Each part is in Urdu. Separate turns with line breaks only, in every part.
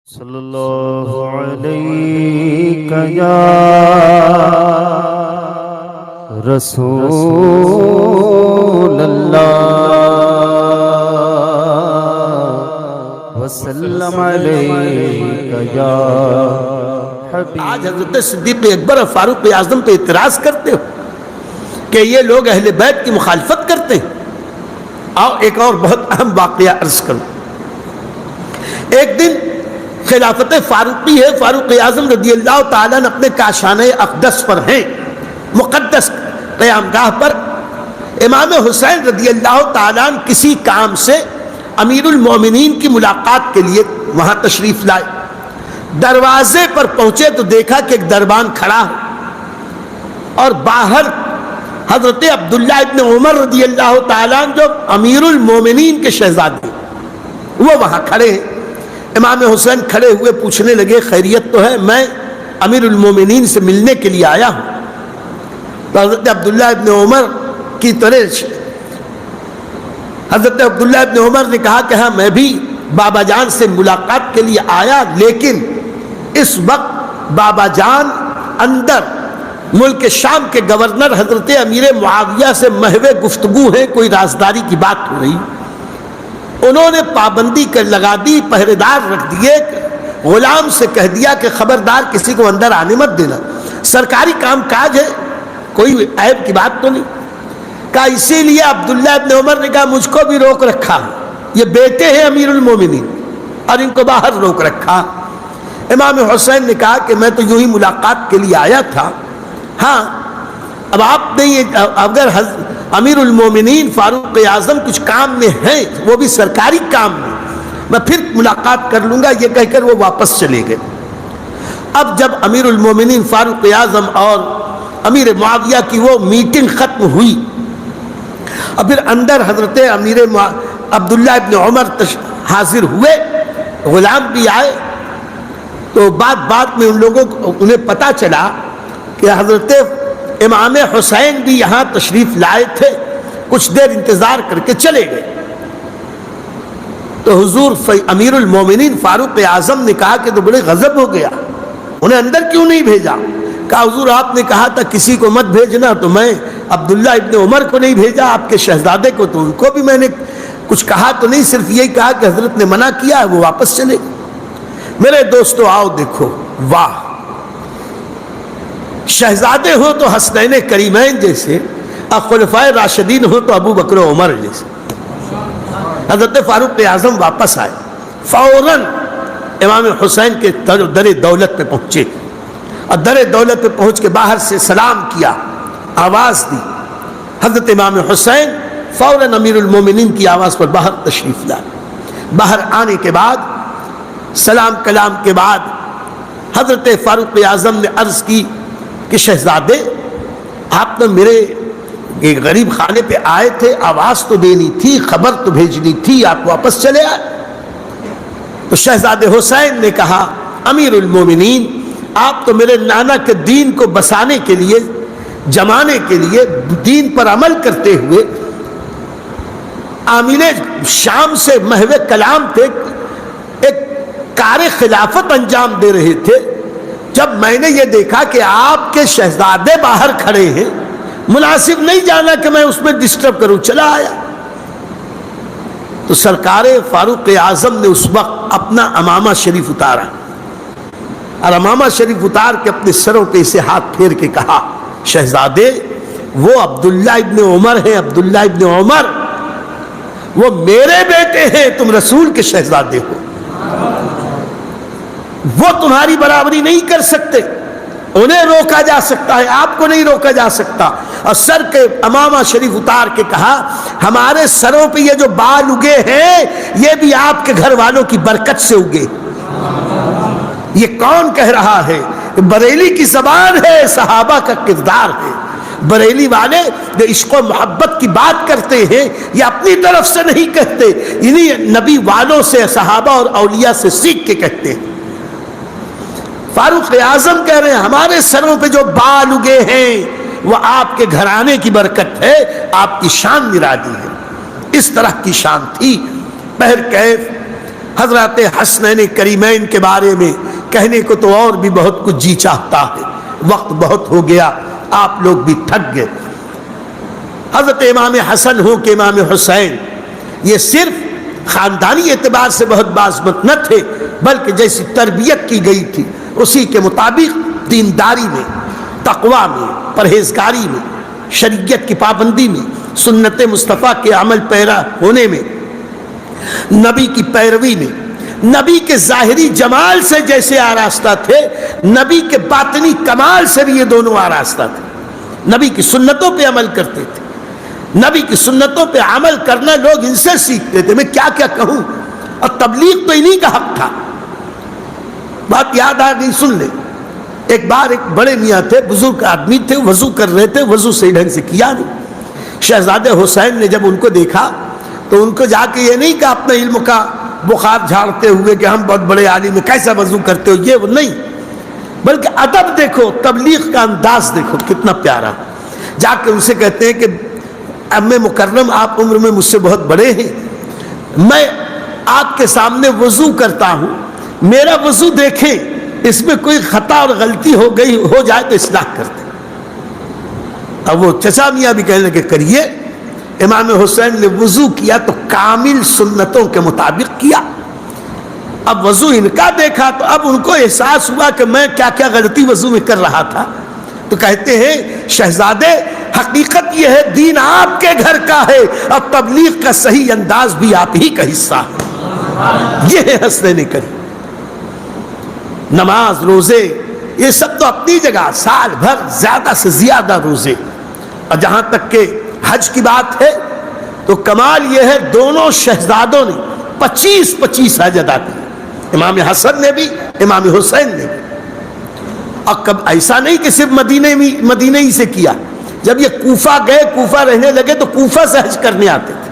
صلی اللہ علیہ یا رسول اللہ وسلم علیہ یا حبیب۔
آج حضرت صدیق اکبر اور فاروق اعظم پہ اعتراض کرتے ہو کہ یہ لوگ اہل بیت کی مخالفت کرتے ہیں۔ آؤ ایک اور بہت اہم واقعہ عرض کروں۔ ایک دن خلافت فاروقی ہے، فاروق اعظم رضی اللہ تعالیٰ نے اپنے کاشانہ اقدس پر ہیں، مقدس قیام گاہ پر امام حسین رضی اللہ تعالیٰ نے کسی کام سے امیر المومنین کی ملاقات کے لیے وہاں تشریف لائے۔ دروازے پر پہنچے تو دیکھا کہ ایک دربان کھڑا ہے اور باہر حضرت عبداللہ ابن عمر رضی اللہ تعالیٰ جو امیر المومنین کے شہزادے وہ وہاں کھڑے ہیں۔ امام حسین کھڑے ہوئے پوچھنے لگے خیریت تو ہے؟ میں امیر المومنین سے ملنے کے لیے آیا ہوں۔ تو حضرت عبداللہ ابن عمر کی طرح حضرت عبداللہ ابن عمر نے کہا کہ ہاں میں بھی بابا جان سے ملاقات کے لیے آیا، لیکن اس وقت بابا جان اندر ملک شام کے گورنر حضرت امیر معاویہ سے محو گفتگو ہے، کوئی رازداری کی بات ہو رہی۔ انہوں نے پابندی کر لگا دی، پہرے دار رکھ دیے، غلام سے کہہ دیا کہ خبردار کسی کو اندر آنے مت دینا، سرکاری کام کاج ہے، کوئی عیب کی بات تو نہیں۔ کہا اسی لیے عبداللہ ابن عمر نے کہا مجھ کو بھی روک رکھا، یہ بیٹے ہیں امیر المومنین اور ان کو باہر روک رکھا۔ امام حسین نے کہا کہ میں تو یوں ہی ملاقات کے لیے آیا تھا، ہاں اب آپ نے یہ اگر امیر المومنین فاروق اعظم کچھ کام میں ہیں، وہ بھی سرکاری کام میں، میں پھر ملاقات کر لوں گا، یہ کہہ کر وہ واپس چلے گئے۔ اب جب امیر المومنین فاروق اعظم اور امیر معاویہ کی وہ میٹنگ ختم ہوئی اور پھر اندر حضرت امیر عبداللہ ابن عمر حاضر ہوئے، غلام بھی آئے، تو بات میں ان لوگوں کو انہیں پتہ چلا کہ حضرت امام حسین بھی یہاں تشریف لائے تھے، کچھ دیر انتظار کر کے چلے گئے۔ تو حضور امیر المومنین فاروق اعظم نے کہا کہ تو بڑے غضب ہو گیا، انہیں اندر کیوں نہیں بھیجا؟ کہا حضور آپ نے کہا تھا کسی کو مت بھیجنا، تو میں عبداللہ ابن عمر کو نہیں بھیجا، آپ کے شہزادے کو، تو ان کو بھی میں نے کچھ کہا تو نہیں، صرف یہی کہا کہ حضرت نے منع کیا ہے، وہ واپس چلے گئے۔ میرے دوستو آؤ دیکھو، واہ، شہزادے ہو تو حسنین کریمین جیسے، اور خلفائے راشدین ہو تو ابو بکر و عمر جیسے۔ حضرت فاروق اعظم واپس آئے، فوراً امام حسین کے در دولت پہ پہنچے اور در دولت پہ پہنچ کے باہر سے سلام کیا، آواز دی۔ حضرت امام حسین فوراً امیر المومنین کی آواز پر باہر تشریف لائے۔ باہر آنے کے بعد سلام کلام کے بعد حضرت فاروق اعظم نے عرض کی کہ شہزادے آپ نے میرے غریب خانے پہ آئے تھے، آواز تو دینی تھی، خبر تو بھیجنی تھی، آپ واپس چلے آئے۔ تو شہزادے حسین نے کہا امیر المومنین آپ تو میرے نانا کے دین کو بسانے کے لیے، جمانے کے لیے، دین پر عمل کرتے ہوئے آمین شام سے محو کلام تھے، ایک کار خلافت انجام دے رہے تھے۔ جب میں نے یہ دیکھا کہ آپ کے شہزادے باہر کھڑے ہیں، مناسب نہیں جانا کہ میں اس میں ڈسٹرب کروں، چلا آیا۔ تو سرکار فاروق اعظم نے اس وقت اپنا امامہ شریف اتارا اور امامہ شریف اتار کے اپنے سروں پہ اسے ہاتھ پھیر کے کہا شہزادے وہ عبداللہ ابن عمر ہیں، عبداللہ ابن عمر وہ میرے بیٹے ہیں، تم رسول کے شہزادے ہو، وہ تمہاری برابری نہیں کر سکتے، انہیں روکا جا سکتا ہے، آپ کو نہیں روکا جا سکتا۔ اور سر کے امامہ شریف اتار کے کہا ہمارے سروں پہ یہ جو بال اگے ہیں یہ بھی آپ کے گھر والوں کی برکت سے اگے۔ یہ کون کہہ رہا ہے؟ بریلی کی زبان ہے، صحابہ کا کردار ہے۔ بریلی والے جو عشق و محبت کی بات کرتے ہیں یہ اپنی طرف سے نہیں کہتے، انہی نبی والوں سے، صحابہ اور اولیاء سے سیکھ کے کہتے ہیں۔ فاروق اعظم کہہ رہے ہیں ہمارے سروں پہ جو بال اگے ہیں وہ آپ کے گھرانے کی برکت ہے، آپ کی شان نرالی ہے۔ اس طرح کی شان تھی۔ بہرکیف حضرت حسنین کریمین کے بارے میں کہنے کو تو اور بھی بہت کچھ جی چاہتا ہے، وقت بہت ہو گیا، آپ لوگ بھی تھک گئے۔ حضرت امام حسن ہو کہ امام حسین، یہ صرف خاندانی اعتبار سے بہت باعزت نہ تھے، بلکہ جیسی تربیت کی گئی تھی اسی کے مطابق دینداری میں، تقوی میں، پرہیزگاری میں، شریعت کی پابندی میں، سنت مصطفیٰ کے عمل پیرا ہونے میں، نبی کی پیروی میں، نبی کے ظاہری جمال سے جیسے آراستہ تھے، نبی کے باطنی کمال سے بھی یہ دونوں آراستہ تھے۔ نبی کی سنتوں پہ عمل کرتے تھے، نبی کی سنتوں پہ عمل کرنا لوگ ان سے سیکھتے تھے۔ میں کیا کیا کہوں، اور تبلیغ تو انہی کا حق تھا۔ بات یاد آ گئی، سن لیں۔ ایک بار ایک بڑے میاں تھے، بزرگ آدمی تھے، وضو کر رہے تھے، وضو صحیح ڈھنگ سے کیا نہیں۔ شہزادے حسین نے جب ان کو دیکھا تو ان کو جا کے یہ نہیں کہا اپنے علم کا بخار جھاڑتے ہوئے کہ ہم بہت بڑے عالم ہیں، کیسا وضو کرتے ہو، یہ وہ نہیں، بلکہ ادب دیکھو، تبلیغ کا انداز دیکھو کتنا پیارا۔ جا کے ان سے کہتے ہیں کہ امی مکرم، آپ عمر میں مجھ سے بہت بڑے ہیں، میں آپ کے سامنے وضو کرتا ہوں، میرا وضو دیکھیں، اس میں کوئی خطا اور غلطی ہو جائے تو اصلاح کر دیں۔ اب وہ چچا میاں بھی کہنے لگے کریے۔ امام حسین نے وضو کیا تو کامل سنتوں کے مطابق کیا۔ اب وضو ان کا دیکھا تو اب ان کو احساس ہوا کہ میں کیا کیا غلطی وضو میں کر رہا تھا، تو کہتے ہیں شہزادے، حقیقت یہ ہے دین آپ کے گھر کا ہے، اب تبلیغ کا صحیح انداز بھی آپ ہی کا حصہ ہے۔ یہ ہے حسنین کریم۔ نماز، روزے، یہ سب تو اپنی جگہ، سال بھر زیادہ سے زیادہ روزے، اور جہاں تک کہ حج کی بات ہے تو کمال یہ ہے دونوں شہزادوں نے 25 حج ادا کیے، امام حسن نے بھی، امام حسین نے بھی۔ اور کب ایسا نہیں کہ صرف مدینہ ہی سے کیا، جب یہ کوفہ گئے، کوفہ رہنے لگے تو کوفہ سے حج کرنے آتے تھے۔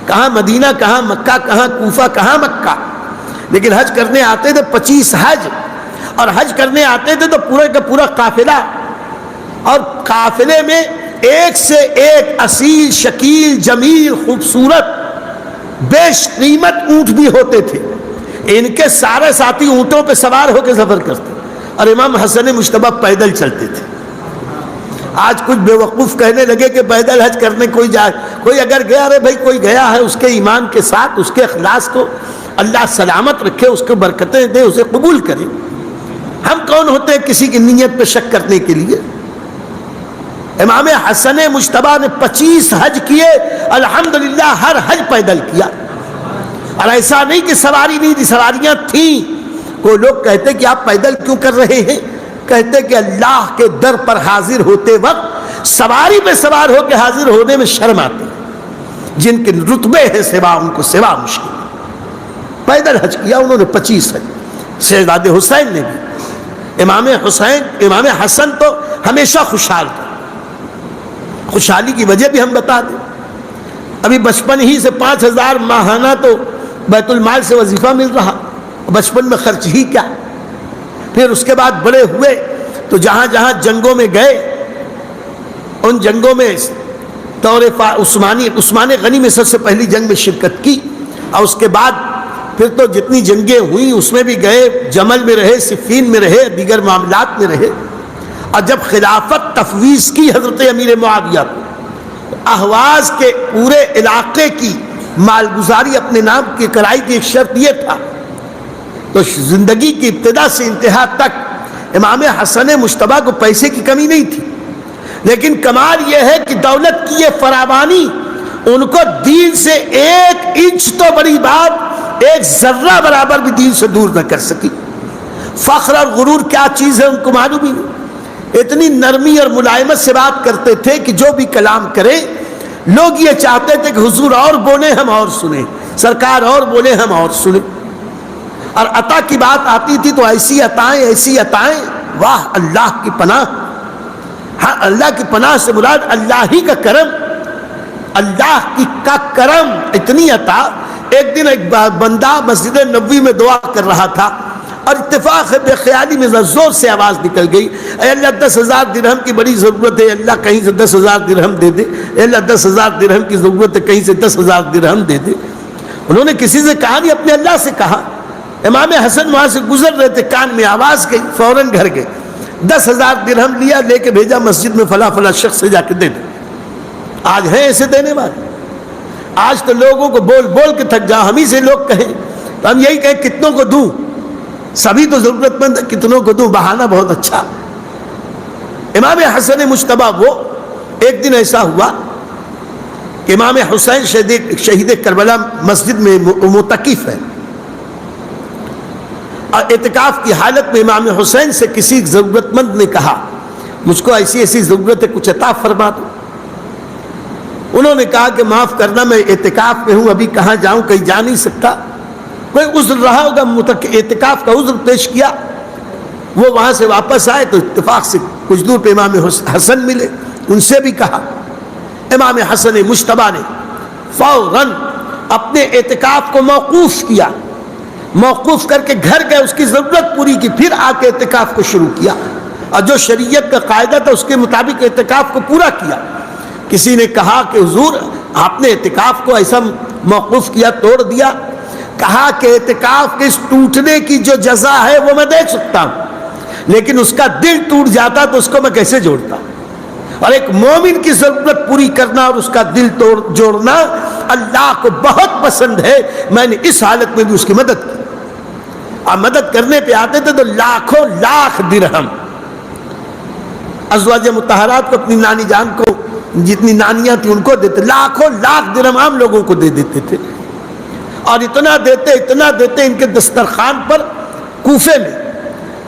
کہاں مدینہ، کہاں مکہ، کہاں کوفہ، کہاں مکہ، لیکن حج کرنے آتے تھے 25 حج، اور حج کرنے آتے تھے تو پورے کا پورا قافلہ، اور قافلے میں ایک سے ایک اصیل، شکیل، جمیل، خوبصورت، بیش قیمت اونٹ بھی ہوتے تھے۔ ان کے سارے ساتھی اونٹوں پہ سوار ہو کے سفر کرتے، اور امام حسن مجتبی پیدل چلتے تھے۔ آج کچھ بے وقوف کہنے لگے کہ پیدل حج کرنے کوئی اگر گیا، ارے بھائی کوئی گیا ہے، اس کے ایمان کے ساتھ، اس کے اخلاص کو اللہ سلامت رکھے، اس کو برکتیں دے، اسے قبول کرے۔ ہم کون ہوتے ہیں کسی کی نیت پہ شک کرنے کے لیے؟ امام حسن مجتبی نے 25 حج کیے، الحمدللہ ہر حج پیدل کیا، اور ایسا نہیں کہ سواری نہیں تھی، سواریاں تھیں۔ کوئی لوگ کہتے کہ آپ پیدل کیوں کر رہے ہیں؟ کہتے کہ اللہ کے در پر حاضر ہوتے وقت سواری پہ سوار ہو کے حاضر ہونے میں شرم آتی ہے، جن کے رتبے ہیں سوا، ان کو سوا مشکل۔ پیدل حج کیا انہوں نے 25 حج۔ شہزادے حسین نے بھی۔ امام حسن تو ہمیشہ خوشحال تھا۔ خوشحالی کی وجہ بھی ہم بتا دیں، ابھی بچپن ہی سے 5000 ماہانہ تو بیت المال سے وظیفہ مل رہا، بچپن میں خرچ ہی کیا۔ پھر اس کے بعد بڑے ہوئے تو جہاں جہاں جنگوں میں گئے، ان جنگوں میں دور عثمان غنی میں سب سے پہلی جنگ میں شرکت کی، اور اس کے بعد پھر تو جتنی جنگیں ہوئیں اس میں بھی گئے، جمل میں رہے، صفین میں رہے، دیگر معاملات میں رہے۔ اور جب خلافت تفویض کی حضرت امیر معاویہ کو، اہواز کے پورے علاقے کی مالگزاری اپنے نام کی کرائی کی ایک شرط یہ تھا، تو زندگی کی ابتدا سے انتہا تک امام حسن مجتبی کو پیسے کی کمی نہیں تھی، لیکن کمال یہ ہے کہ دولت کی یہ فراوانی ان کو دین سے 1 انچ تو بڑی بات، 1 ذرہ برابر بھی دین سے دور نہ کر سکی۔ فخر اور غرور کیا چیز ہے ان کو معلوم ہی نہیں۔ اتنی نرمی اور ملائمت سے بات کرتے تھے کہ جو بھی کلام کرے لوگ یہ چاہتے تھے کہ حضور اور بولیں ہم اور سنیں، سرکار اور بولیں ہم اور سنیں۔ اور عطا کی بات آتی تھی تو ایسی عطائیں، واہ اللہ کی پناہ۔ ہاں، اللہ کی پناہ سے مراد اللہ ہی کا کرم، اللہ کا کرم، اتنی عطا۔ ایک دن ایک بندہ مسجد نبوی میں دعا کر رہا تھا، اور اتفاق ہے بے خیالی میں زور سے آواز نکل گئی، اے اللہ 10,000 درہم کی بڑی ضرورت ہے، اللہ کہیں سے 10,000 درہم دے دے، اے اللہ 10,000 درہم کی ضرورت ہے، کہیں سے 10,000 درہم دے دے۔ انہوں نے کسی سے کہا نہیں، اپنے اللہ سے کہا. امام حسن وہاں سے گزر رہے تھے، کان میں آواز گئی، فوراً گھر گئے، 10,000 درہم لیا، لے کے بھیجا مسجد میں، فلاں فلاں شخص سے جا کے دے دیں. آج ہیں ایسے دینے والے؟ آج تو لوگوں کو بول بول کے تھک جا. ہم ہی سے لوگ کہیں تو ہم یہی کہیں کتنوں کو دوں، سبھی تو ضرورت مند، کتنوں کو دوں، بہانہ بہت اچھا. امام حسن مجتبیٰ وہ ایک دن ایسا ہوا کہ امام حسین شہید کربلا مسجد میں معتکف ہے، اور اعتکاف کی حالت میں امام حسین سے کسی ضرورت مند نے کہا مجھ کو ایسی ایسی ضرورت ہے، کچھ عطا فرما دو. انہوں نے کہا کہ معاف کرنا، میں اعتکاف میں ہوں، ابھی کہاں جاؤں، کہیں جا نہیں سکتا. کوئی عذر رہا ہوگا، اعتکاف کا عذر پیش کیا. وہ وہاں سے واپس آئے تو اتفاق سے کچھ دور پہ امام حسن ملے، ان سے بھی کہا. امام حسن مجتبیٰ نے فوراً اپنے اعتکاف کو موقوف کیا، موقوف کر کے گھر گئے، اس کی ضرورت پوری کی، پھر آ کے اعتکاف کو شروع کیا، اور جو شریعت کا قاعدہ تھا اس کے مطابق اعتکاف کو پورا کیا. کسی نے کہا کہ حضور آپ نے اعتکاف کو ایسا موقوف کیا، توڑ دیا. کہا کہ اعتکاف کے اس ٹوٹنے کی جو جزا ہے وہ میں دیکھ سکتا ہوں، لیکن اس کا دل ٹوٹ جاتا تو اس کو میں کیسے جوڑتا. اور ایک مومن کی ضرورت پوری کرنا اور اس کا دل جوڑنا اللہ کو بہت پسند ہے. میں نے اس حالت میں بھی اس کی مدد کی، اور مدد کرنے پہ آتے تھے تو لاکھوں لاکھ درہم ازواج مطہرات کو، اپنی نانی جان کو، جتنی نانیاں تھیں ان کو دیتے، لاکھوں لاکھ درہم عام لوگوں کو دے دیتے تھے. اور اتنا دیتے ان کے دسترخوان پر کوفے میں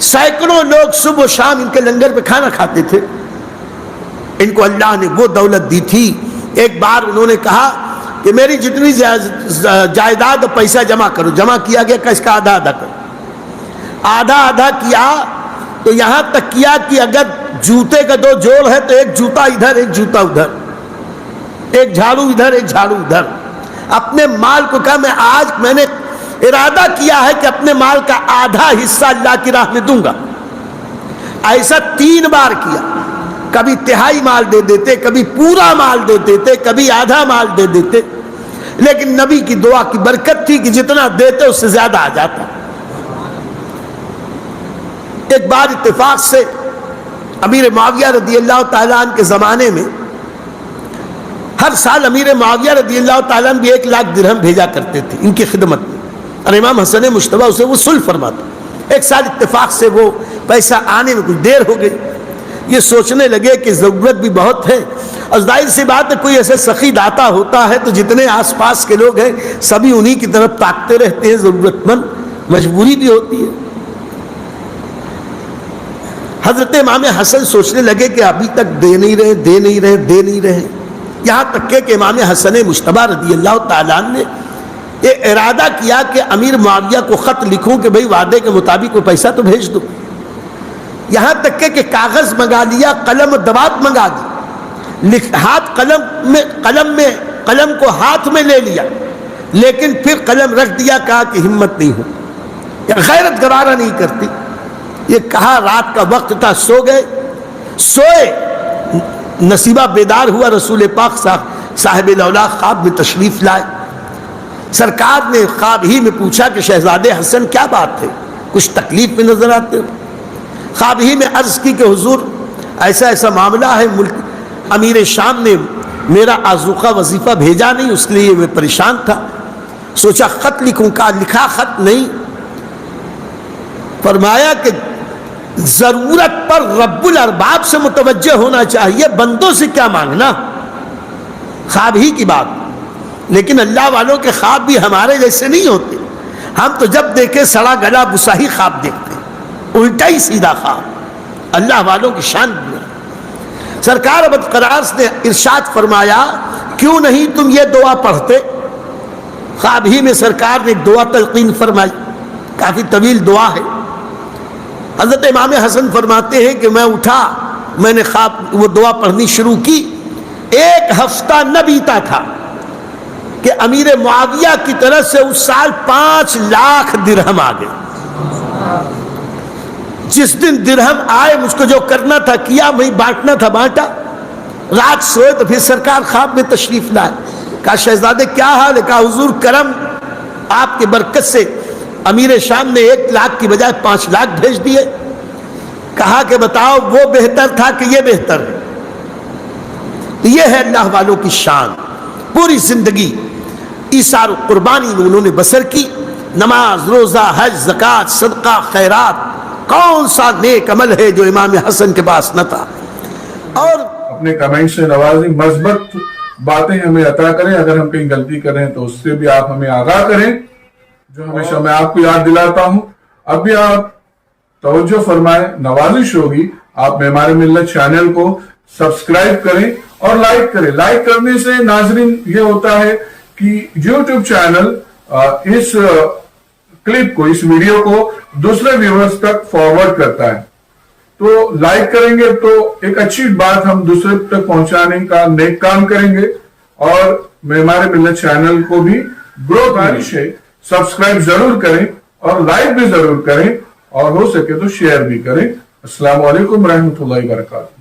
سینکڑوں لوگ صبح و شام ان کے لنگر پہ کھانا کھاتے تھے. ان کو اللہ نے وہ دولت دی تھی. ایک بار انہوں نے کہا کہ میری جتنی جائیداد پیسہ جمع کرو. جمع کیا گیا کہ اس کا آدھا آدھا کرو. آدھا آدھا کیا تو یہاں تک کیا کہ اگر جوتے کا 2 جوڑ ہے تو ایک جوتا ادھر ایک جوتا ادھر، ایک جھاڑو ادھر ایک جھاڑو ادھر. اپنے مال کو کہا میں نے ارادہ کیا ہے کہ اپنے مال کا آدھا حصہ اللہ کی راہ میں دوں گا. ایسا 3 بار کیا. کبھی تہائی مال دے دیتے، کبھی پورا مال دے دیتے، کبھی آدھا مال دے دیتے. لیکن نبی کی دعا کی برکت تھی کہ جتنا دیتے اس سے زیادہ آ جاتا. ایک بار اتفاق سے امیر معاویہ رضی اللہ تعالیٰ عنہ کے زمانے میں ہر سال امیر معاویہ رضی اللہ تعالیٰ عنہ بھی 1 لاکھ درہم بھیجا کرتے تھے ان کی خدمت میں، اور امام حسن مجتبیٰ اسے وصول فرماتا. ایک سال اتفاق سے وہ پیسہ آنے میں کچھ دیر ہو گئی. یہ سوچنے لگے کہ ضرورت بھی بہت ہے، اور ظاہر سی بات ہے کوئی ایسے سخی داتا ہوتا ہے تو جتنے آس پاس کے لوگ ہیں سبھی انہی کی طرف تاکتے رہتے ہیں. ضرورت مند، مجبوری بھی ہوتی ہے. حضرت امام حسن سوچنے لگے کہ ابھی تک دے نہیں رہے. یہاں تک کہ امام حسن مجتبیٰ رضی اللہ تعالیٰ عنہ نے یہ ارادہ کیا کہ امیر معاویہ کو خط لکھوں کہ بھئی وعدے کے مطابق وہ پیسہ تو بھیج دو. یہاں تک کہ کاغذ منگا لیا، قلم و دوات منگا دی، قلم کو ہاتھ میں لے لیا، لیکن پھر قلم رکھ دیا. کہا کہ ہمت نہیں ہو، غیرت گوارا نہیں کرتی. یہ کہا رات کا وقت تھا، سوئے نصیبہ بیدار ہوا. رسول پاک صاحب الاولیاء خواب میں تشریف لائے. سرکار نے خواب ہی میں پوچھا کہ شہزادے حسن کیا بات ہے، کچھ تکلیف میں نظر آتے ہو. خواب ہی میں عرض کی کہ حضور ایسا ایسا معاملہ ہے، ملک امیر شام نے میرا آذوقہ وظیفہ بھیجا نہیں، اس لیے میں پریشان تھا. سوچا خط لکھوں. کا لکھا خط نہیں. فرمایا کہ ضرورت پر رب الارباب سے متوجہ ہونا چاہیے، بندوں سے کیا مانگنا. خواب ہی کی بات. لیکن اللہ والوں کے خواب بھی ہمارے جیسے نہیں ہوتے. ہم تو جب دیکھے سڑا گلا بسا ہی خواب دیکھتے، الٹا ہی سیدھا خواب. اللہ والوں کی شان بھی. سرکار ابد قراس نے ارشاد فرمایا کیوں نہیں تم یہ دعا پڑھتے. خواب ہی میں سرکار نے ایک دعا تلقین فرمائی، کافی طویل دعا ہے. حضرت امام حسن فرماتے ہیں کہ میں اٹھا، میں نے خواب وہ دعا پڑھنی شروع کی. 1 ہفتہ نہ بیتا تھا کہ امیر معاویہ کی طرف سے اس سال 5 لاکھ درہم آ گئے. جس دن درہم آئے مجھ کو جو کرنا تھا کیا، وہی بانٹنا تھا بانٹا. رات سوئے تو پھر سرکار خواب میں تشریف لائے. کہا شہزادے کیا حال ہے؟ کہا حضور کرم آپ کے برکت سے امیر شام نے 1 لاکھ کی بجائے 5 لاکھ بھیج دیے. کہا کہ بتاؤ وہ بہتر تھا کہ یہ بہتر ہے؟ یہ ہے اللہ والوں کی شان. پوری زندگی ایثار و قربانی میں انہوں نے بسر کی. نماز، روزہ، حج، زکوٰۃ، صدقہ، خیرات. کون سا نیک عمل ہے جو امام حسن کے پاس نہ تھا؟ اور
اپنے کمنٹ سے نوازیں، مثبت باتیں ہمیں عطا کریں. اگر ہم کہیں غلطی کریں تو اس سے بھی آپ ہمیں آگاہ کریں، جو ہمیشہ میں آپ کو یاد دلاتا ہوں. اب بھی آپ توجہ فرمائیں، نوازش ہوگی آپ معمار ملت چینل کو سبسکرائب کریں اور لائک کریں. لائک کرنے سے ناظرین یہ ہوتا ہے کہ یوٹیوب چینل اس کلپ کو، اس ویڈیو کو دوسرے ویورز تک فارورڈ کرتا ہے. تو لائک کریں گے تو ایک اچھی بات ہم دوسرے تک پہنچانے کا نیک کام کریں گے. اور معمار ملت چینل کو بھی گروتھ ہے، سبسکرائب ضرور کریں اور لائک بھی ضرور کریں، اور ہو سکے تو شیئر بھی کریں. السلام علیکم ورحمۃ اللہ وبرکاتہ.